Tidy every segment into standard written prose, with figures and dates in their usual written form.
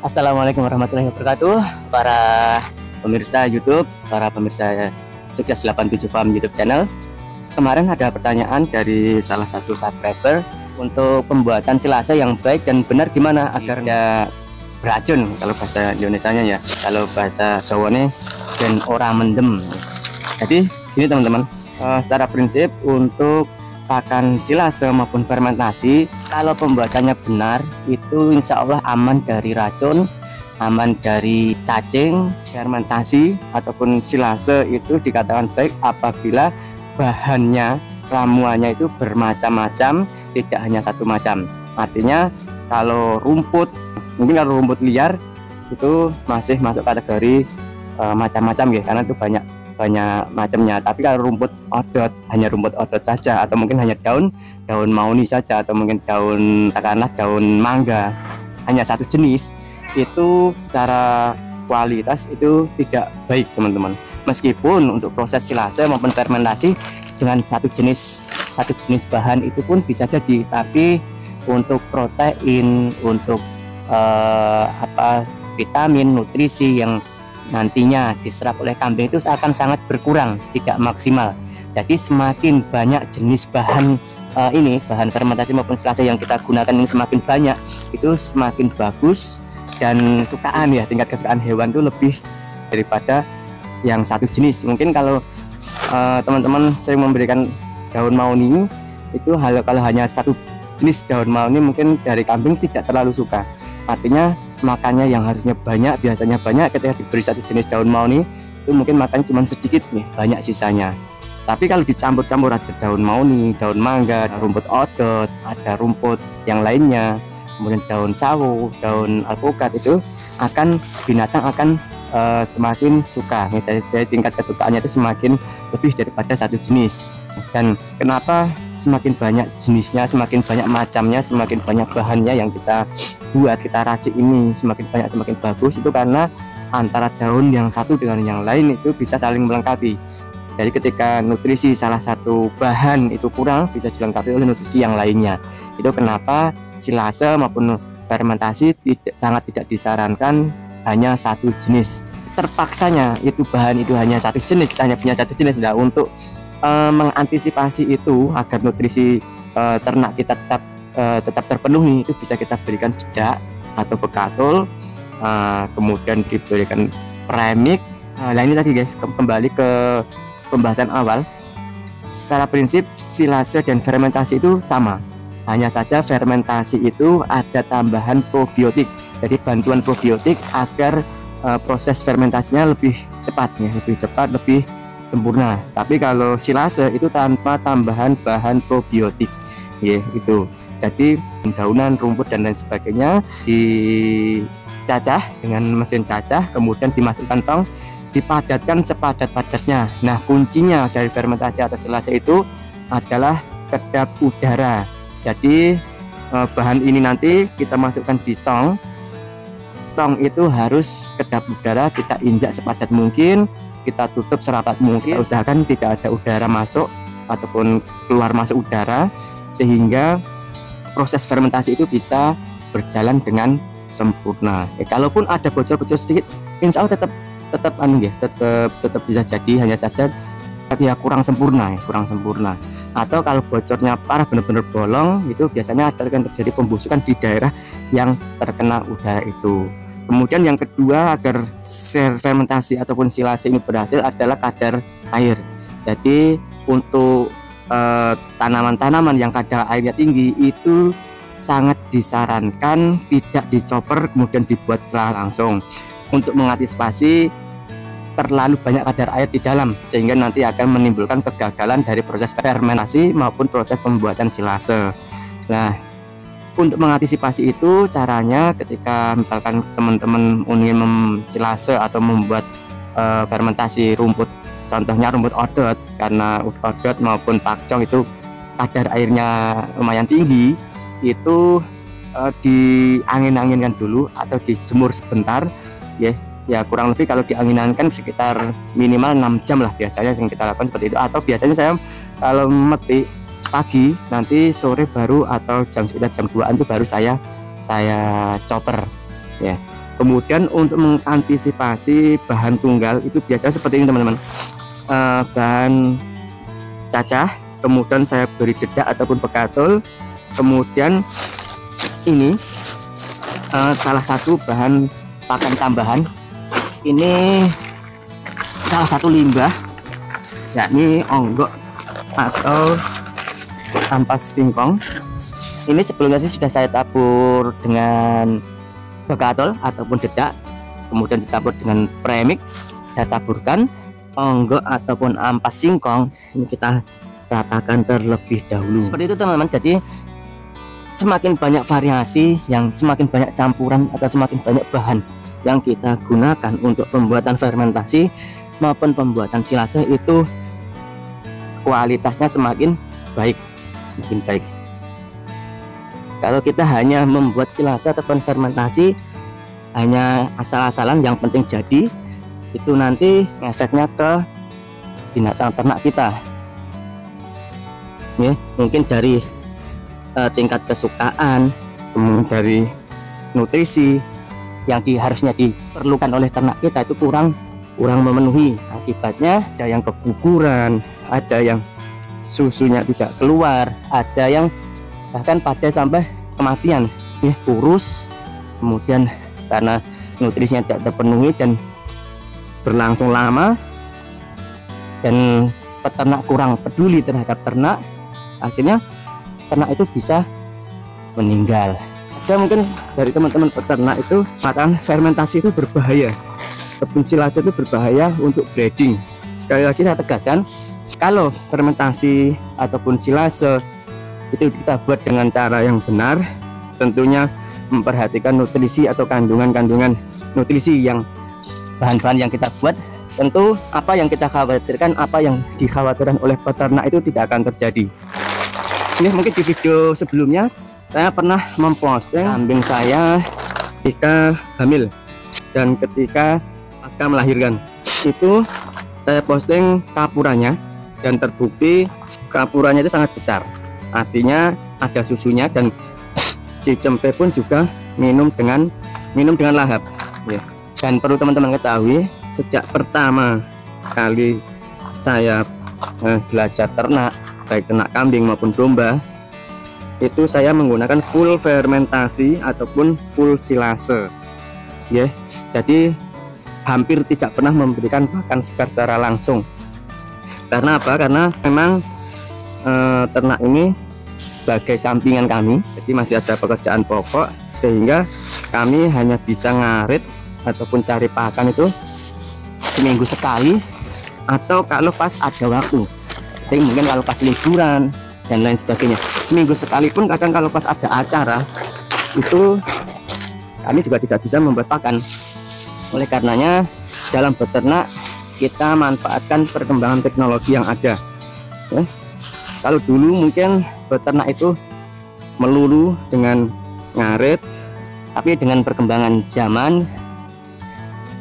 Assalamualaikum warahmatullahi wabarakatuh, para pemirsa YouTube, para pemirsa Sukses 87 Farm YouTube channel. Kemarin ada pertanyaan dari salah satu subscriber untuk pembuatan silase yang baik dan benar gimana agar tidak beracun, kalau bahasa Indonesianya ya, kalau bahasa Jawanya ben ora mendem. Jadi ini teman-teman, secara prinsip untuk pakan silase maupun fermentasi, kalau pembuatannya benar itu insya Allah aman dari racun, aman dari cacing. Fermentasi ataupun silase itu dikatakan baik apabila bahannya, ramuannya itu bermacam-macam, tidak hanya satu macam. Artinya kalau rumput, mungkin kalau rumput liar itu masih masuk kategori macam-macam ya, karena itu banyak macamnya. Tapi kalau rumput odot, hanya rumput odot saja, atau mungkin hanya daun mauni saja, atau mungkin daun, katakanlah daun mangga, hanya satu jenis, itu secara kualitas itu tidak baik teman-teman. Meskipun untuk proses silase maupun fermentasi dengan satu jenis bahan itu pun bisa jadi, tapi untuk protein, untuk vitamin, nutrisi yang nantinya diserap oleh kambing itu akan sangat berkurang, tidak maksimal. Jadi semakin banyak jenis bahan bahan fermentasi maupun silase yang kita gunakan ini semakin banyak, itu semakin bagus, dan kesukaan ya, tingkat kesukaan hewan itu lebih daripada yang satu jenis. Mungkin kalau teman-teman sering memberikan daun mauni itu, kalau hanya satu jenis daun mauni mungkin dari kambing tidak terlalu suka. Artinya makannya yang harusnya banyak, biasanya banyak, ketika diberi satu jenis daun mauni itu mungkin makannya cuma sedikit nih, banyak sisanya. Tapi kalau dicampur-campur, ada daun mauni, daun mangga, rumput odot, ada rumput yang lainnya, kemudian daun sawo, daun alpukat, itu binatang akan semakin suka. Dari tingkat kesukaannya itu semakin lebih daripada satu jenis. Dan kenapa semakin banyak jenisnya, semakin banyak macamnya, semakin banyak bahannya yang kita buat, kita racik ini semakin banyak semakin bagus, itu karena antara daun yang satu dengan yang lain itu bisa saling melengkapi. Jadi ketika nutrisi salah satu bahan itu kurang, bisa dilengkapi oleh nutrisi yang lainnya. Itu kenapa silase maupun fermentasi sangat tidak disarankan hanya satu jenis. Terpaksanya itu bahan itu hanya satu jenis, kita hanya punya satu jenis. Nah, untuk mengantisipasi itu agar nutrisi ternak kita tetap terpenuhi, itu bisa kita berikan jejak atau bekatul, kemudian diberikan premik. Nah ini tadi guys, kembali ke pembahasan awal. Secara prinsip silase dan fermentasi itu sama, hanya saja fermentasi itu ada tambahan probiotik, jadi bantuan probiotik agar proses fermentasinya lebih cepat ya, lebih sempurna. Tapi kalau silase itu tanpa tambahan bahan probiotik ya, itu. Jadi daunan, rumput dan lain sebagainya dicacah dengan mesin cacah, kemudian dimasukkan tong, dipadatkan sepadat-padatnya. Nah, kuncinya dari fermentasi atau silase itu adalah kedap udara. Jadi bahan ini nanti kita masukkan di tong itu harus kedap udara, kita injak sepadat mungkin, kita tutup serapat mungkin, usahakan tidak ada udara masuk ataupun keluar masuk udara, sehingga proses fermentasi itu bisa berjalan dengan sempurna. Kalaupun ada bocor-bocor sedikit, insya Allah tetap bisa jadi, hanya saja ya kurang sempurna. Atau kalau bocornya parah, benar-benar bolong, itu biasanya akan terjadi pembusukan di daerah yang terkena udara itu. Kemudian yang kedua, agar fermentasi ataupun silase ini berhasil adalah kadar air. Jadi untuk tanaman-tanaman yang kadar airnya tinggi itu sangat disarankan tidak dicoper kemudian dibuat secara langsung, untuk mengantisipasi terlalu banyak kadar air di dalam, sehingga nanti akan menimbulkan kegagalan dari proses fermentasi maupun proses pembuatan silase. Nah, untuk mengantisipasi itu caranya, ketika misalkan teman-teman ingin silase atau membuat fermentasi rumput, contohnya rumput odot, karena odot maupun pakcong itu kadar airnya lumayan tinggi, itu diangin-anginkan dulu atau dijemur sebentar ya, kurang lebih kalau dianginkan sekitar minimal 6 jam lah biasanya yang kita lakukan seperti itu. Atau biasanya saya kalau memetik pagi, nanti sore baru, atau sekitar jam 2an itu baru saya chopper ya. Kemudian untuk mengantisipasi bahan tunggal itu biasanya seperti ini teman-teman, bahan cacah, kemudian saya beri dedak ataupun pekatul, kemudian ini salah satu bahan pakan tambahan, ini salah satu limbah yakni onggok atau ampas singkong. Ini sebelumnya sudah saya tabur dengan bekatul ataupun dedak, kemudian dicampur dengan premix, saya taburkan onggok ataupun ampas singkong. Ini kita ratakan terlebih dahulu seperti itu teman-teman. Jadi semakin banyak variasi, yang semakin banyak campuran atau semakin banyak bahan yang kita gunakan untuk pembuatan fermentasi maupun pembuatan silase, itu kualitasnya semakin baik. Kalau kita hanya membuat silase ataupun fermentasi hanya asal-asalan, yang penting jadi, itu nanti efeknya ke binatang ternak kita ya. Mungkin dari tingkat kesukaan, kemudian dari nutrisi yang harusnya diperlukan oleh ternak kita itu kurang memenuhi. Akibatnya ada yang keguguran, ada yang susunya tidak keluar, ada yang bahkan pada sampai kematian ya, kurus, kemudian karena nutrisinya tidak terpenuhi dan berlangsung lama, dan peternak kurang peduli terhadap ternak, akhirnya ternak itu bisa meninggal. Ada mungkin dari teman-teman peternak itu mengatakan fermentasi itu berbahaya, ataupun silase itu berbahaya untuk breeding. Sekali lagi saya tegaskan, kalau fermentasi ataupun silase itu kita buat dengan cara yang benar, tentunya memperhatikan nutrisi atau kandungan-kandungan nutrisi yang bahan-bahan yang kita buat. Tentu apa yang kita khawatirkan, apa yang dikhawatirkan oleh peternak itu tidak akan terjadi. Ini mungkin di video sebelumnya saya pernah memposting kambing saya ketika hamil dan ketika pasca melahirkan. Itu saya posting kapurannya dan terbukti kapurannya itu sangat besar. Artinya ada susunya, dan si cempe pun juga minum dengan lahap ya. Dan perlu teman-teman ketahui, sejak pertama kali saya belajar ternak, baik ternak kambing maupun domba, itu saya menggunakan full fermentasi ataupun full silase ya. Jadi hampir tidak pernah memberikan pakan secara langsung. Karena apa? Karena memang ternak ini sebagai sampingan kami, jadi masih ada pekerjaan pokok, sehingga kami hanya bisa ngarit ataupun cari pakan itu seminggu sekali, atau kalau pas ada waktu. Jadi mungkin kalau pas liburan dan lain sebagainya, seminggu sekali pun. Kadang kalau pas ada acara itu kami juga tidak bisa membuat pakan. Oleh karenanya dalam beternak kita manfaatkan perkembangan teknologi yang ada ya. Kalau dulu mungkin beternak itu melulu dengan ngarit, tapi dengan perkembangan zaman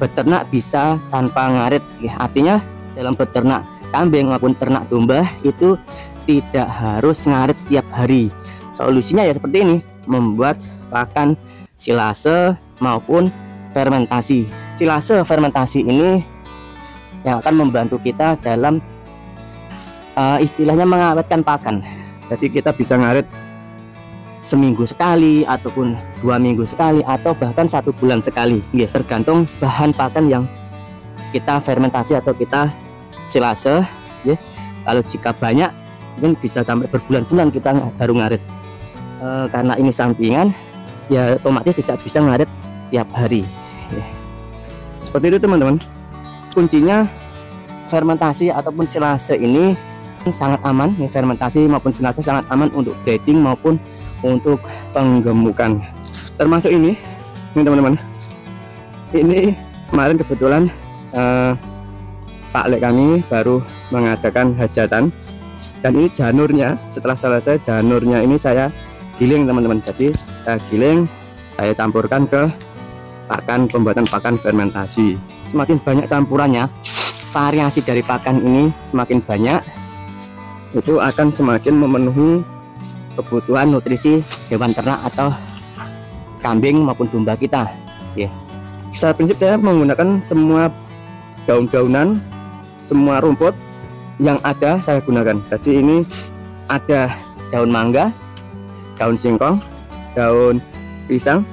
beternak bisa tanpa ngarit ya. Artinya dalam beternak kambing maupun ternak domba itu tidak harus ngarit tiap hari. Solusinya ya seperti ini, membuat pakan silase maupun fermentasi. Silase fermentasi ini yang akan membantu kita dalam istilahnya mengawetkan pakan. Jadi kita bisa ngarit seminggu sekali ataupun 2 minggu sekali atau bahkan 1 bulan sekali ya, tergantung bahan pakan yang kita fermentasi atau kita silase ya. Kalau jika banyak mungkin bisa sampai berbulan-bulan kita baru ngarit. Karena ini sampingan ya, otomatis tidak bisa ngarit tiap hari ya. Seperti itu teman-teman. Kuncinya fermentasi ataupun silase ini sangat aman ya, fermentasi maupun silase sangat aman untuk breeding maupun untuk penggemukan. Termasuk ini teman-teman, ini kemarin kebetulan Pak Lek kami baru mengadakan hajatan, dan ini janurnya setelah selesai, janurnya ini saya giling teman-teman. Jadi saya giling, saya campurkan ke pakan, pembuatan pakan fermentasi. Semakin banyak campurannya, variasi dari pakan ini semakin banyak, itu akan semakin memenuhi kebutuhan nutrisi hewan ternak atau kambing maupun domba kita ya. Secara prinsip saya menggunakan semua daun-daunan, semua rumput yang ada saya gunakan. Jadi ini ada daun mangga, daun singkong, daun pisang,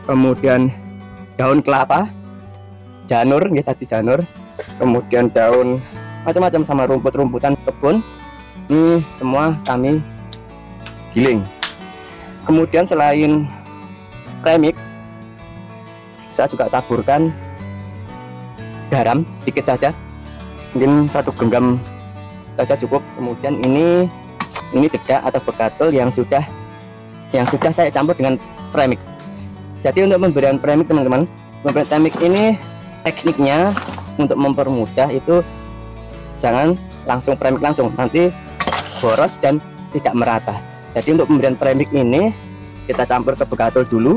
kemudian daun kelapa, janur, ya tadi janur, kemudian daun macam-macam sama rumput-rumputan kebun. Ini semua kami giling. Kemudian selain premix, saya juga taburkan garam sedikit saja, mungkin 1 genggam saja cukup. Kemudian ini dedak atau bekatul yang sudah saya campur dengan premix. Jadi untuk pemberian premix teman-teman, pemberian premix ini tekniknya untuk mempermudah itu jangan langsung premix langsung, nanti boros dan tidak merata. Jadi untuk pemberian premix ini kita campur ke bekatul dulu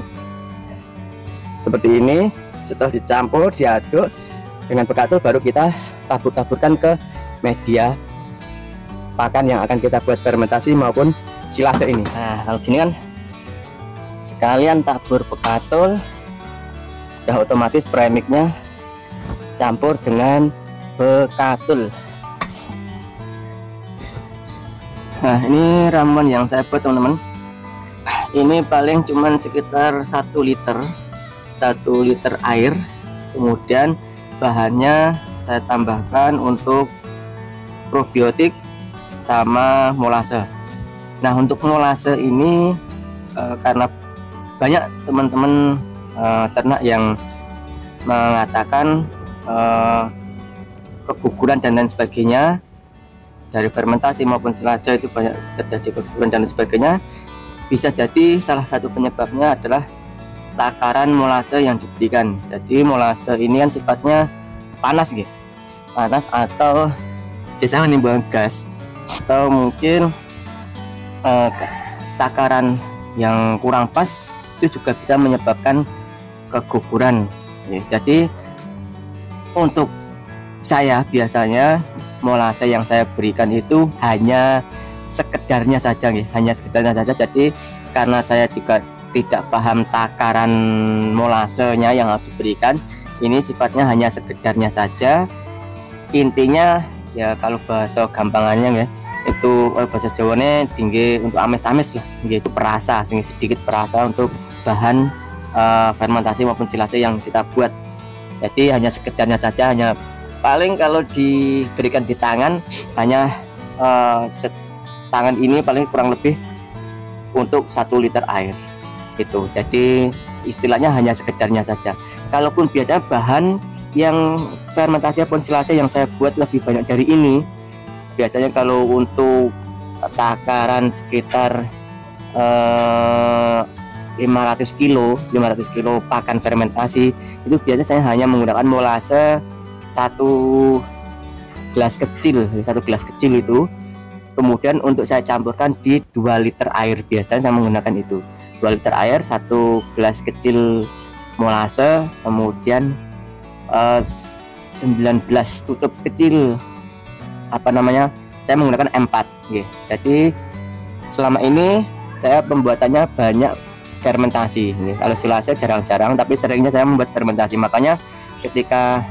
seperti ini. Setelah dicampur, diaduk dengan bekatul, baru kita tabur-taburkan ke media pakan yang akan kita buat fermentasi maupun silase ini. Nah, kalau gini kan sekalian tabur bekatul, sudah otomatis premixnya campur dengan bekatul. Nah, ini ramuan yang saya buat teman-teman. Ini paling cuman sekitar 1 liter air. Kemudian bahannya saya tambahkan untuk probiotik sama molase. Nah, untuk molase ini karena banyak teman-teman ternak yang mengatakan keguguran dan lain sebagainya dari fermentasi maupun silase, itu banyak terjadi keguguran dan lain sebagainya. Bisa jadi salah satu penyebabnya adalah takaran molase yang diberikan. Jadi molase ini kan sifatnya panas gitu, panas atau bisa menimbulkan gas, atau mungkin takaran yang kurang pas itu juga bisa menyebabkan keguguran ya. Jadi untuk saya biasanya molase yang saya berikan itu hanya sekedarnya saja nih, hanya sekedarnya saja. Jadi karena saya juga tidak paham takaran molasenya yang harus diberikan, ini sifatnya hanya sekedarnya saja. Intinya ya, kalau bahasa gampangannya ya, itu bahasa Jawanya tinggi untuk ames-ames lah gitu, perasa, sedikit perasa untuk bahan fermentasi maupun silase yang kita buat. Jadi hanya sekedarnya saja, hanya paling kalau diberikan di tangan hanya tangan ini paling kurang lebih untuk 1 liter air gitu. Jadi istilahnya hanya sekedarnya saja. Kalaupun biasanya bahan yang fermentasi maupun silase yang saya buat lebih banyak dari ini, biasanya kalau untuk takaran sekitar 500 kilo pakan fermentasi, itu biasanya saya hanya menggunakan molase 1 gelas kecil itu. Kemudian untuk saya campurkan di 2 liter air, biasanya saya menggunakan itu 2 liter air, 1 gelas kecil molase, kemudian 19 tutup kecil saya menggunakan M4 ya. Jadi selama ini saya pembuatannya banyak fermentasi ya. Kalau silase jarang-jarang, tapi seringnya saya membuat fermentasi. Makanya ketika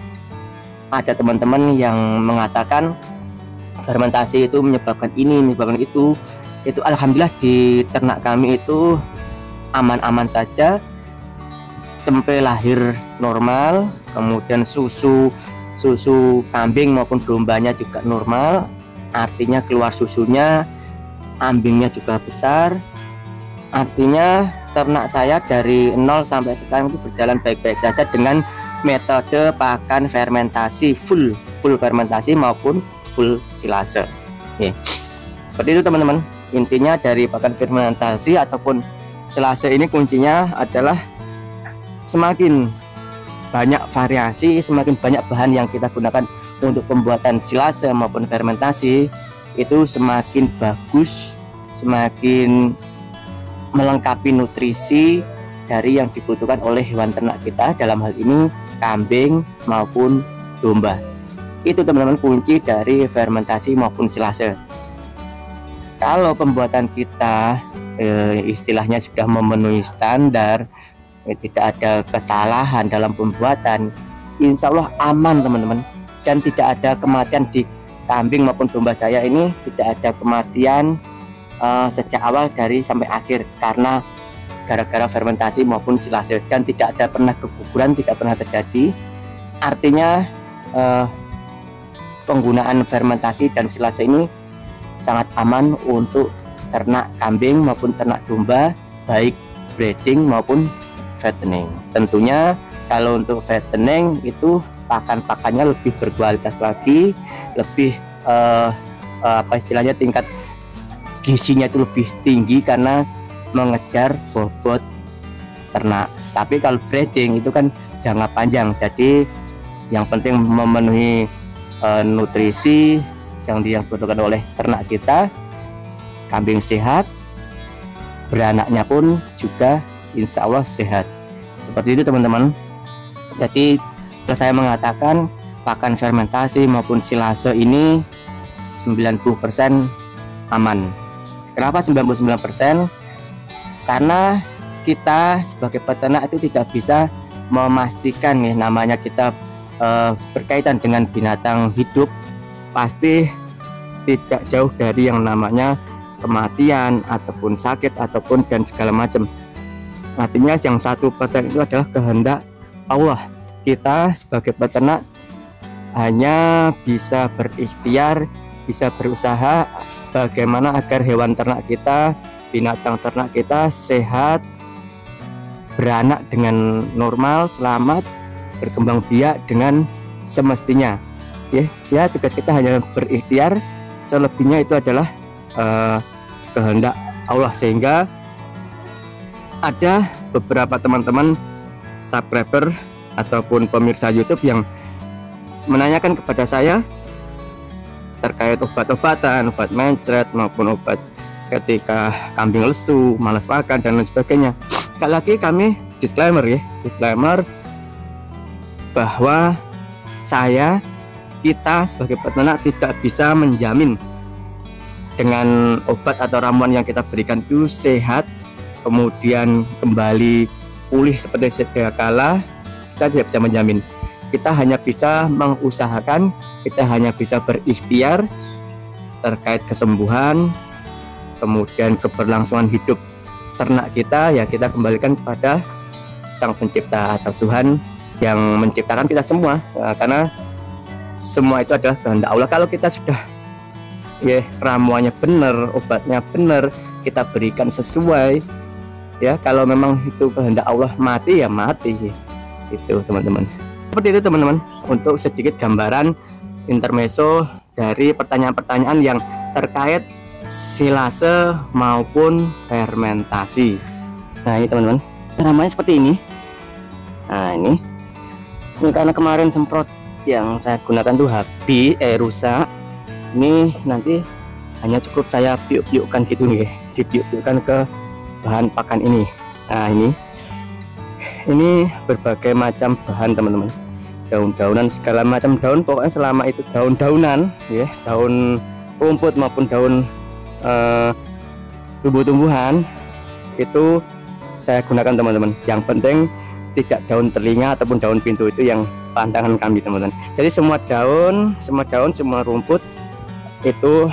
ada teman-teman yang mengatakan fermentasi itu menyebabkan ini, menyebabkan itu alhamdulillah di ternak kami itu aman-aman saja. Cempe lahir normal, kemudian susu kambing maupun dombanya juga normal, artinya keluar susunya, ambingnya juga besar. Artinya ternak saya dari 0 sampai sekarang itu berjalan baik-baik saja dengan metode pakan fermentasi full fermentasi maupun full silase. Oke. Seperti itu teman-teman. Intinya dari pakan fermentasi ataupun silase ini kuncinya adalah semakin banyak variasi, semakin banyak bahan yang kita gunakan untuk pembuatan silase maupun fermentasi, itu semakin bagus, semakin melengkapi nutrisi dari yang dibutuhkan oleh hewan ternak kita, dalam hal ini kambing maupun domba. Itu teman-teman kunci dari fermentasi maupun silase. Kalau pembuatan kita istilahnya sudah memenuhi standar, tidak ada kesalahan dalam pembuatan, insya Allah aman teman-teman. Dan tidak ada kematian di kambing maupun domba saya ini, tidak ada kematian sejak awal dari sampai akhir karena gara-gara fermentasi maupun silase, dan tidak ada pernah keguguran, tidak pernah terjadi. Artinya penggunaan fermentasi dan silase ini sangat aman untuk ternak kambing maupun ternak domba, baik breeding maupun fattening. Tentunya kalau untuk fattening itu pakan-pakannya lebih berkualitas lagi, lebih apa istilahnya, tingkat gizinya itu lebih tinggi karena mengejar bobot ternak. Tapi kalau breeding itu kan jangka panjang, jadi yang penting memenuhi nutrisi yang dibutuhkan oleh ternak kita, kambing sehat, beranaknya pun juga insya Allah sehat. Seperti itu teman-teman. Jadi saya mengatakan pakan fermentasi maupun silase ini 90% aman. Kenapa 99%? Karena kita sebagai peternak itu tidak bisa memastikan ya, namanya kita berkaitan dengan binatang hidup, pasti tidak jauh dari yang namanya kematian ataupun sakit ataupun dan segala macam. Artinya yang 1% itu adalah kehendak Allah. Kita sebagai peternak hanya bisa berikhtiar, bisa berusaha bagaimana agar hewan ternak kita, binatang ternak kita sehat, beranak dengan normal, selamat, berkembang biak dengan semestinya. Ya, tugas kita hanya berikhtiar, selebihnya itu adalah kehendak Allah. Sehingga ada beberapa teman-teman subscriber ataupun pemirsa YouTube yang menanyakan kepada saya terkait obat-obatan, obat mencret maupun obat ketika kambing lesu, malas makan dan lain sebagainya. Sekali lagi kami disclaimer ya, disclaimer bahwa kita sebagai peternak tidak bisa menjamin dengan obat atau ramuan yang kita berikan itu sehat kemudian kembali pulih seperti sedia kala. Kita tidak bisa menjamin. Kita hanya bisa mengusahakan, kita hanya bisa berikhtiar terkait kesembuhan, kemudian keberlangsungan hidup ternak kita, ya kita kembalikan kepada Sang Pencipta atau Tuhan yang menciptakan kita semua, karena semua itu adalah kehendak Allah. Kalau kita sudah ya ramuannya benar, obatnya benar, kita berikan sesuai, ya kalau memang itu kehendak Allah mati ya mati, itu teman-teman. Seperti itu teman-teman, untuk sedikit gambaran intermezzo dari pertanyaan-pertanyaan yang terkait silase maupun fermentasi. Nah ini teman-teman, ramanya seperti ini. Nah ini karena kemarin semprot yang saya gunakan tuh habis, rusak. Ini nanti hanya cukup saya piuk-piukkan gitu nih, dipiuk-piukkan ke bahan pakan ini. Nah ini berbagai macam bahan teman-teman, daun-daunan segala macam daun, pokoknya selama itu daun-daunan ya, daun rumput maupun daun tumbuh-tumbuhan itu saya gunakan teman-teman. Yang penting tidak daun telinga ataupun daun pintu, itu yang pantangan kami teman-teman. Jadi semua daun, semua rumput itu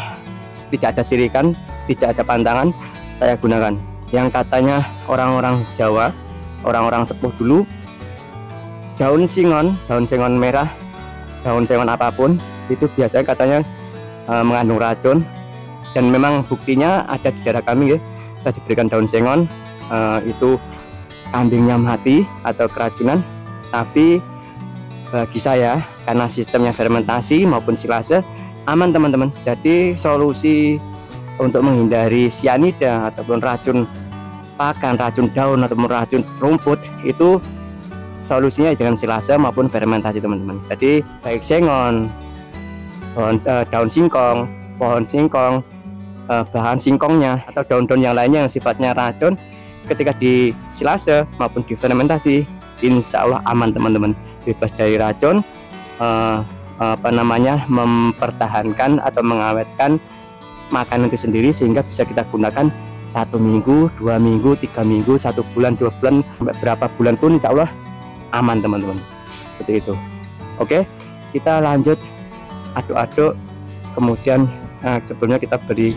tidak ada sirikan, tidak ada pantangan, saya gunakan. Yang katanya orang-orang Jawa, orang-orang sepuh dulu, daun singon merah, daun singon apapun itu biasanya katanya mengandung racun. Dan memang buktinya ada di daerah kami ya, saya diberikan daun sengon, itu kambingnya mati atau keracunan. Tapi bagi saya karena sistemnya fermentasi maupun silase aman teman-teman. Jadi solusi untuk menghindari sianida ataupun racun pakan, racun daun ataupun racun rumput itu solusinya dengan silase maupun fermentasi teman-teman. Jadi baik sengon, daun singkong, pohon singkong, bahan singkongnya atau daun-daun yang lainnya yang sifatnya racun, ketika di silase maupun di fermentasi insya Allah aman teman-teman, bebas dari racun, mempertahankan atau mengawetkan makanan itu sendiri sehingga bisa kita gunakan 1 minggu, 2 minggu, 3 minggu, 1 bulan, 2 bulan, sampai berapa bulan pun insya Allah aman teman-teman. Seperti itu. Oke, kita lanjut aduk-aduk. Kemudian sebelumnya kita beri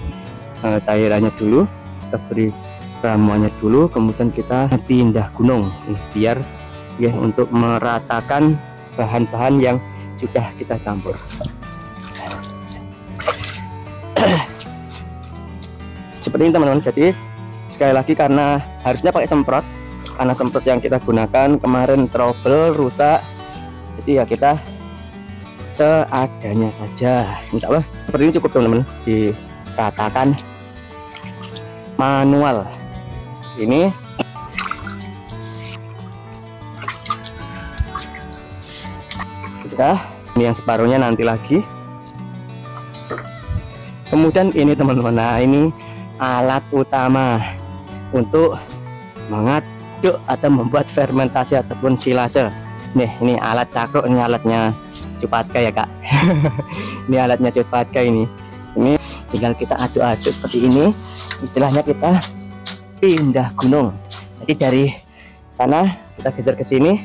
cairannya dulu, kita beri ramuannya dulu, kemudian kita pindah gunung biar ya untuk meratakan bahan-bahan yang sudah kita campur. Seperti ini teman-teman. Jadi sekali lagi, karena harusnya pakai semprot, karena semprot yang kita gunakan kemarin trouble rusak, jadi ya kita seadanya saja. Insya Allah seperti ini cukup teman-teman, diratakan manual seperti ini. Sudah, ini yang separuhnya nanti lagi. Kemudian ini teman-teman, nah ini alat utama untuk mengaduk atau membuat fermentasi ataupun silase. Nih, ini alat cakruk, ini alatnya Cupatka ya kak. Ini alatnya Cupatka ini. Ini tinggal kita aduk-aduk seperti ini. Istilahnya kita pindah gunung. Jadi dari sana kita geser ke sini,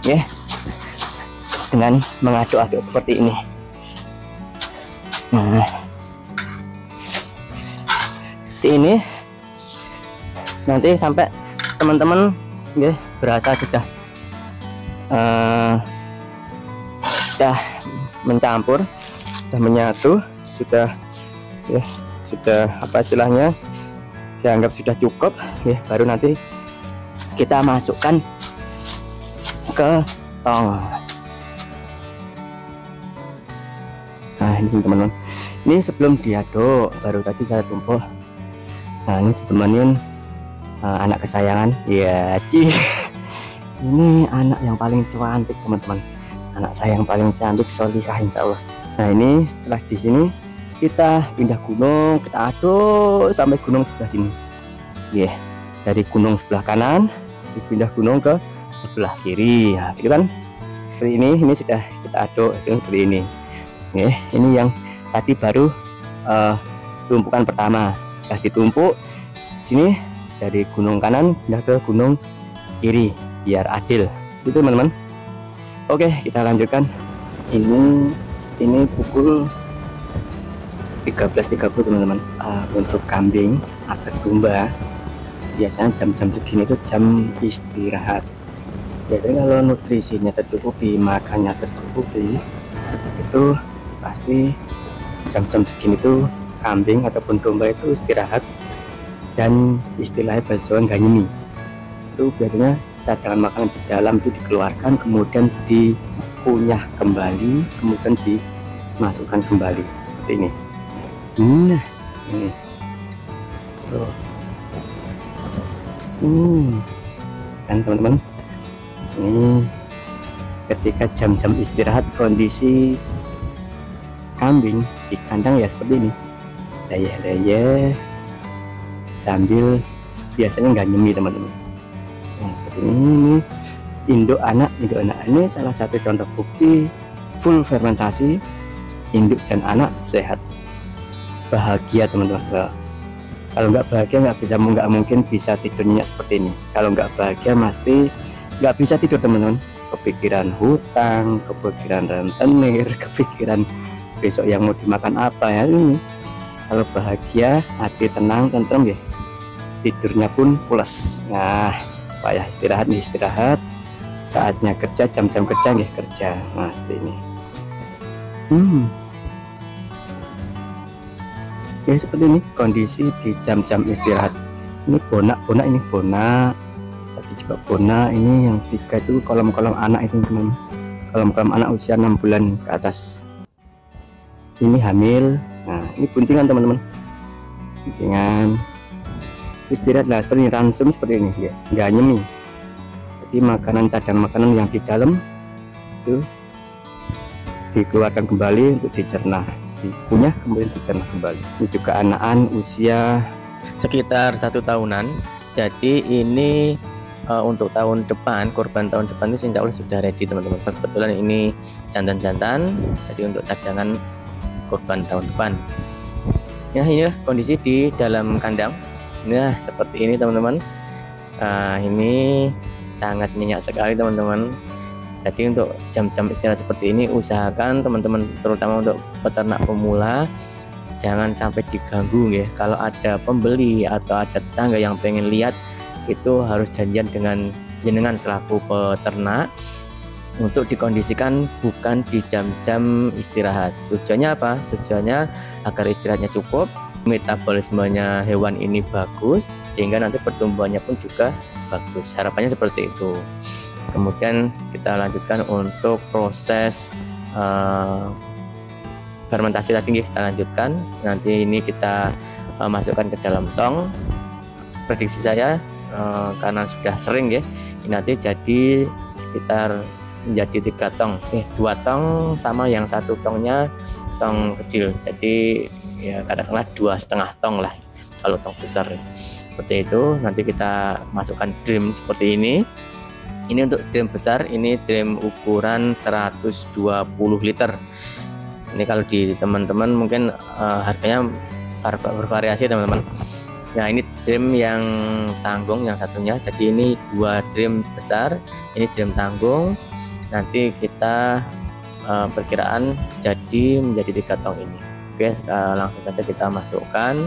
ya, dengan mengaduk-aduk seperti ini. Nah, seperti ini. Nanti sampai teman-teman ya berasa sudah mencampur, sudah menyatu, sudah ya, sudah apa istilahnya, dianggap sudah cukup ya, baru nanti kita masukkan ke tong. Nah ini teman-teman, ini sebelum diaduk baru tadi saya tumpuk. Nah ini ditemenin anak kesayangan ya, ini anak yang paling cantik teman-teman, anak saya yang paling cantik, Solihah insya Allah. Nah ini setelah di sini kita pindah gunung, kita aduk sampai gunung sebelah sini ya, dari gunung sebelah kanan dipindah gunung ke sebelah kiri ya, gitu kan. Seperti ini sudah kita aduk seperti ini ya. Ini yang tadi baru tumpukan pertama, sudah ditumpuk sini dari gunung kanan pindah ke gunung kiri biar adil itu teman-teman. Oke, kita lanjutkan. Ini pukul 13.30 teman-teman. Untuk kambing atau domba biasanya jam-jam segini itu jam istirahat. Biasanya kalau nutrisinya tercukupi, makannya tercukupi, itu pasti jam-jam segini tuh kambing ataupun domba itu istirahat. Dan istilahnya bahasa Jawa ganyemi, itu biasanya cadangan makanan di dalam itu dikeluarkan, kemudian dikunyah kembali, kemudian dimasukkan kembali seperti ini. Nah ini kan teman-teman, ini ketika jam-jam istirahat kondisi kambing di kandang ya seperti ini, leyeh-leyeh sambil biasanya nggak nyemi teman-teman. Nah seperti ini induk anak ini salah satu contoh bukti full fermentasi, induk dan anak sehat bahagia teman-teman. Kalau nggak bahagia nggak mungkin bisa tidur nyenyak seperti ini. Kalau nggak bahagia pasti nggak bisa tidur teman-teman, kepikiran hutang, kepikiran rentenir, kepikiran besok yang mau dimakan apa ya. Ini kalau bahagia, hati tenang, tentrem ya, tidurnya pun pules. Nah payah istirahat nih istirahat, saatnya kerja, jam-jam kerja nih kerja. Nah seperti ini. Ya seperti ini kondisi di jam-jam istirahat. Ini bonak ini bonak, tadi juga bonak. Ini yang 3 itu kolom-kolom anak itu teman, kolom-kolom anak usia 6 bulan ke atas. Ini hamil. Nah ini buntingan teman-teman, buntingan istirahat. Nah seperti ini, ransum seperti ini ya, nggak nyemi. Jadi makanan, cadangan makanan yang di dalam itu dikeluarkan kembali untuk dicerna, dikunyah kemudian dicerna kembali. Ini juga anakan usia sekitar 1 tahunan. Jadi ini untuk tahun depan, korban tahun depan itu insya Allah sudah ready teman-teman. Kebetulan ini jantan-jantan, jadi untuk cadangan korban tahun depan. Ya, inilah kondisi di dalam kandang. Nah, seperti ini teman-teman. Ini sangat nyenyak sekali teman-teman. Jadi untuk jam-jam istirahat seperti ini usahakan teman-teman, terutama untuk peternak pemula, jangan sampai diganggu ya. Kalau ada pembeli atau ada tetangga yang pengen lihat, itu harus janjian dengan jenengan selaku peternak untuk dikondisikan bukan di jam-jam istirahat. Tujuannya apa? Tujuannya agar istirahatnya cukup, metabolismenya hewan ini bagus, sehingga nanti pertumbuhannya pun juga bagus. Harapannya seperti itu. Kemudian kita lanjutkan untuk proses fermentasi tadi, kita lanjutkan. Nanti ini kita masukkan ke dalam tong. Prediksi saya karena sudah sering ya, ini nanti jadi sekitar menjadi 3 tong, 2 tong sama yang 1 tongnya tong kecil, jadi ya katakanlah 2,5 tong lah kalau tong besar seperti itu. Nanti kita masukkan drum seperti ini. Ini untuk drum besar, ini drum ukuran 120 liter. Ini kalau di teman-teman mungkin harganya bervariasi teman-teman. Nah, ini drum yang tanggung yang satunya, jadi ini 2 drum besar, ini drum tanggung. Nanti kita perkiraan jadi menjadi 3 tong ini. Oke, langsung saja kita masukkan.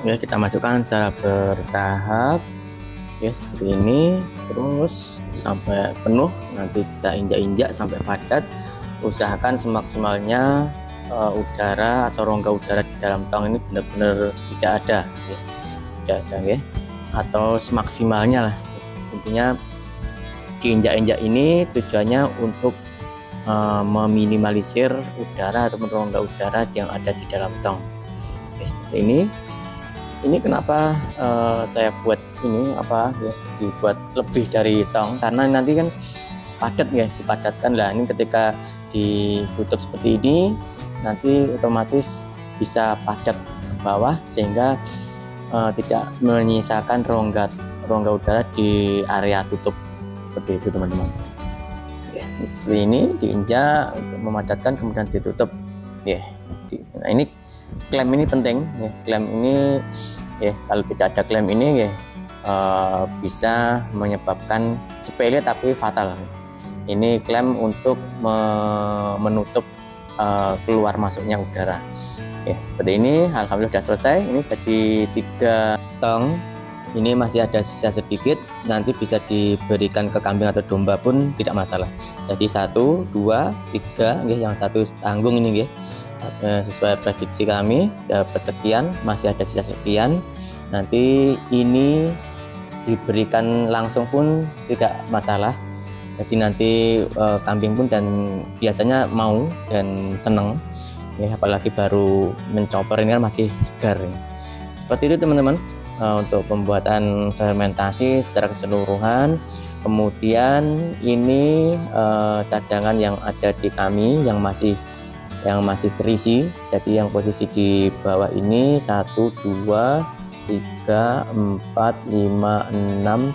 Ya, kita masukkan secara bertahap ya, seperti ini, terus sampai penuh. Nanti kita injak-injak sampai padat. Usahakan semaksimalnya udara atau rongga udara di dalam tong ini benar-benar tidak ada ya. Tidak ada ya, atau semaksimalnya lah. Intinya diinjak-injak ini tujuannya untuk meminimalisir udara ataupun rongga udara yang ada di dalam tong. Oke, seperti ini. Ini kenapa saya buat ini apa ya, dibuat lebih dari tong, karena nanti kan padat ya, dipadatkan lah. Ini ketika ditutup seperti ini nanti otomatis bisa padat ke bawah, sehingga tidak menyisakan rongga udara di area tutup seperti itu teman-teman. Ya, seperti ini diinjak untuk memadatkan, kemudian ditutup ya. Nah, ini klem ini penting ya. Klem ini ya, kalau tidak ada klem ini ya bisa menyebabkan sepele tapi fatal. Ini klem untuk menutup keluar masuknya udara. Ya, seperti ini. Alhamdulillah sudah selesai. Ini jadi 3 tong. Ini masih ada sisa sedikit, nanti bisa diberikan ke kambing atau domba pun tidak masalah. Jadi 1, 2, 3 yang 1 tanggung ini sesuai prediksi kami dapat sekian, masih ada sisa sekian. Nanti ini diberikan langsung pun tidak masalah. Jadi nanti kambing pun dan biasanya mau dan senang ya, apalagi baru mencopor, ini kan masih segar ya. Seperti itu teman-teman untuk pembuatan fermentasi secara keseluruhan. Kemudian ini cadangan yang ada di kami yang masih terisi. Jadi yang posisi di bawah ini 1, 2, 3, 4, 5, 6,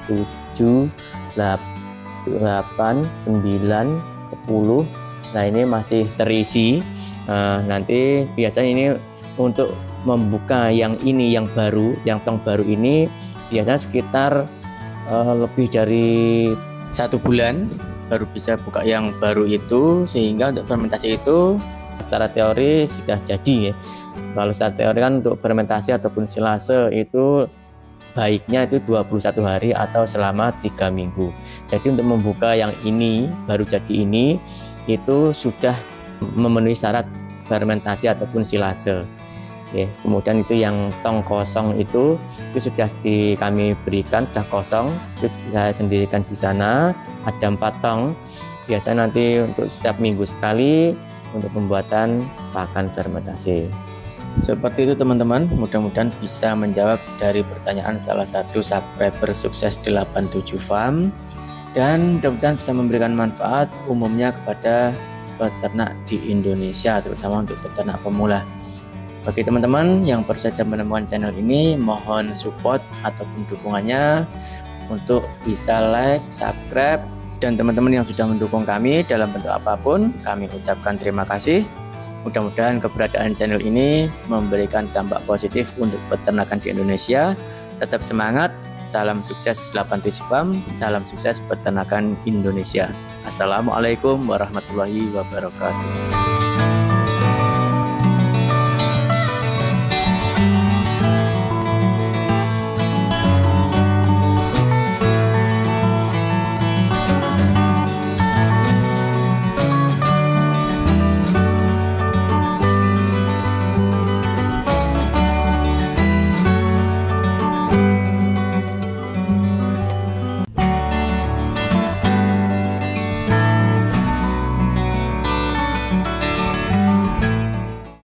7, 8, 9, 10. Nah, ini masih terisi. Nanti biasanya ini untuk membuka yang ini, yang baru, yang tong baru ini biasanya sekitar lebih dari 1 bulan baru bisa buka yang baru itu, sehingga untuk fermentasi itu secara teori sudah jadi ya. Kalau secara teori kan untuk fermentasi ataupun silase itu baiknya itu 21 hari atau selama 3 minggu. Jadi untuk membuka yang ini baru jadi ini itu sudah memenuhi syarat fermentasi ataupun silase. Ya, kemudian itu yang tong kosong itu sudah kami berikan, sudah kosong, itu saya sendirikan di sana. Ada 4 tong. Biasanya nanti untuk setiap minggu sekali untuk pembuatan pakan fermentasi. Seperti itu teman-teman, mudah-mudahan bisa menjawab dari pertanyaan salah satu subscriber Sukses 87 Farm, dan mudah-mudahan bisa memberikan manfaat umumnya kepada peternak di Indonesia, terutama untuk peternak pemula. Bagi teman-teman yang baru saja menemukan channel ini, mohon support ataupun dukungannya untuk bisa like, subscribe, Dan teman-teman yang sudah mendukung kami dalam bentuk apapun, kami ucapkan terima kasih. Mudah-mudahan keberadaan channel ini memberikan dampak positif untuk peternakan di Indonesia. Tetap semangat, salam sukses 87 Farm, salam sukses peternakan Indonesia. Assalamualaikum warahmatullahi wabarakatuh.